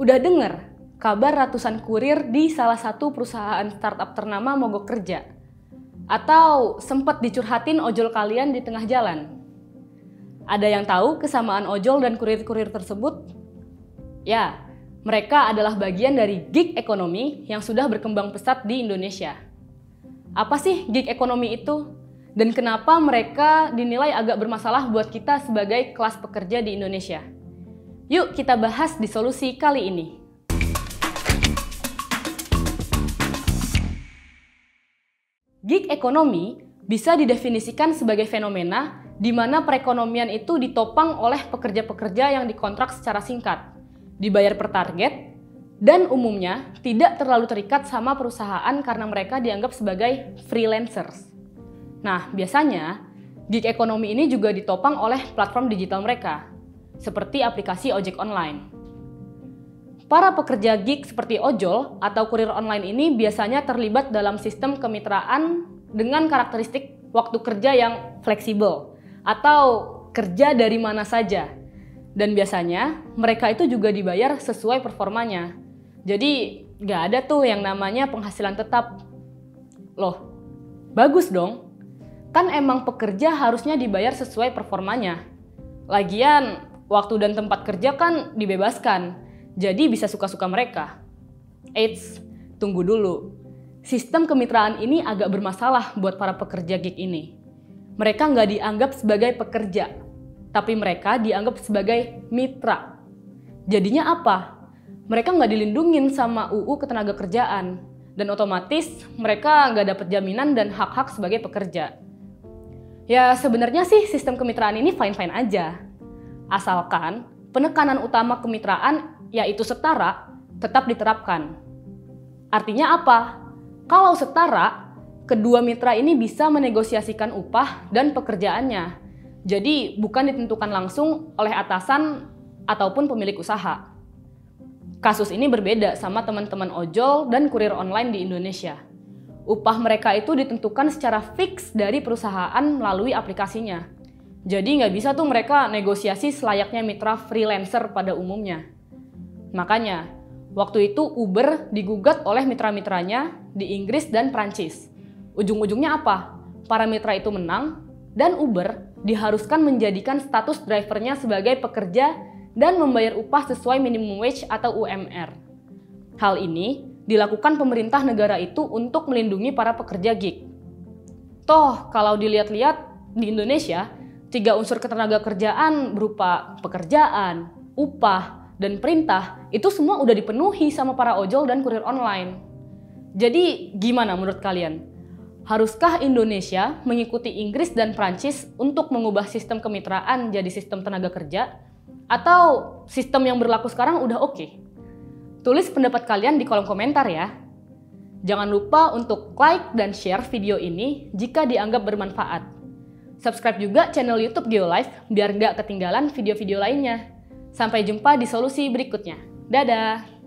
Udah denger kabar ratusan kurir di salah satu perusahaan startup ternama mogok kerja? Atau sempat dicurhatin ojol kalian di tengah jalan? Ada yang tahu kesamaan ojol dan kurir-kurir tersebut? Ya, mereka adalah bagian dari gig ekonomi yang sudah berkembang pesat di Indonesia. Apa sih gig ekonomi itu? Dan kenapa mereka dinilai agak bermasalah buat kita sebagai kelas pekerja di Indonesia? Yuk kita bahas di solusi kali ini. Gig ekonomi bisa didefinisikan sebagai fenomena di mana perekonomian itu ditopang oleh pekerja-pekerja yang dikontrak secara singkat, dibayar per target, dan umumnya tidak terlalu terikat sama perusahaan karena mereka dianggap sebagai freelancers. Nah, biasanya gig ekonomi ini juga ditopang oleh platform digital mereka, seperti aplikasi ojek online. Para pekerja gig seperti ojol atau kurir online ini biasanya terlibat dalam sistem kemitraan dengan karakteristik waktu kerja yang fleksibel atau kerja dari mana saja. Dan biasanya mereka itu juga dibayar sesuai performanya. Jadi nggak ada tuh yang namanya penghasilan tetap. Loh, bagus dong. Kan emang pekerja harusnya dibayar sesuai performanya. Lagian, waktu dan tempat kerja kan dibebaskan, jadi bisa suka-suka mereka. Eits, tunggu dulu. Sistem kemitraan ini agak bermasalah buat para pekerja gig ini. Mereka nggak dianggap sebagai pekerja, tapi mereka dianggap sebagai mitra. Jadinya apa? Mereka nggak dilindungin sama UU Ketenagakerjaan, dan otomatis mereka nggak dapat jaminan dan hak-hak sebagai pekerja. Ya sebenarnya sih sistem kemitraan ini fine-fine aja. Asalkan penekanan utama kemitraan, yaitu setara, tetap diterapkan. Artinya apa? Kalau setara, kedua mitra ini bisa menegosiasikan upah dan pekerjaannya. Jadi bukan ditentukan langsung oleh atasan ataupun pemilik usaha. Kasus ini berbeda sama teman-teman ojol dan kurir online di Indonesia. Upah mereka itu ditentukan secara fix dari perusahaan melalui aplikasinya. Jadi nggak bisa tuh mereka negosiasi selayaknya mitra freelancer pada umumnya. Makanya, waktu itu Uber digugat oleh mitra-mitranya di Inggris dan Prancis. Ujung-ujungnya apa? Para mitra itu menang, dan Uber diharuskan menjadikan status drivernya sebagai pekerja dan membayar upah sesuai minimum wage atau UMR. Hal ini dilakukan pemerintah negara itu untuk melindungi para pekerja gig. Toh, kalau dilihat-lihat di Indonesia, 3 unsur ketenagakerjaan berupa pekerjaan, upah, dan perintah itu semua udah dipenuhi sama para ojol dan kurir online. Jadi gimana menurut kalian? Haruskah Indonesia mengikuti Inggris dan Prancis untuk mengubah sistem kemitraan jadi sistem tenaga kerja? Atau sistem yang berlaku sekarang udah oke? Tulis pendapat kalian di kolom komentar ya. Jangan lupa untuk like dan share video ini jika dianggap bermanfaat. Subscribe juga channel YouTube Geolife biar nggak ketinggalan video-video lainnya. Sampai jumpa di solusi berikutnya. Dadah!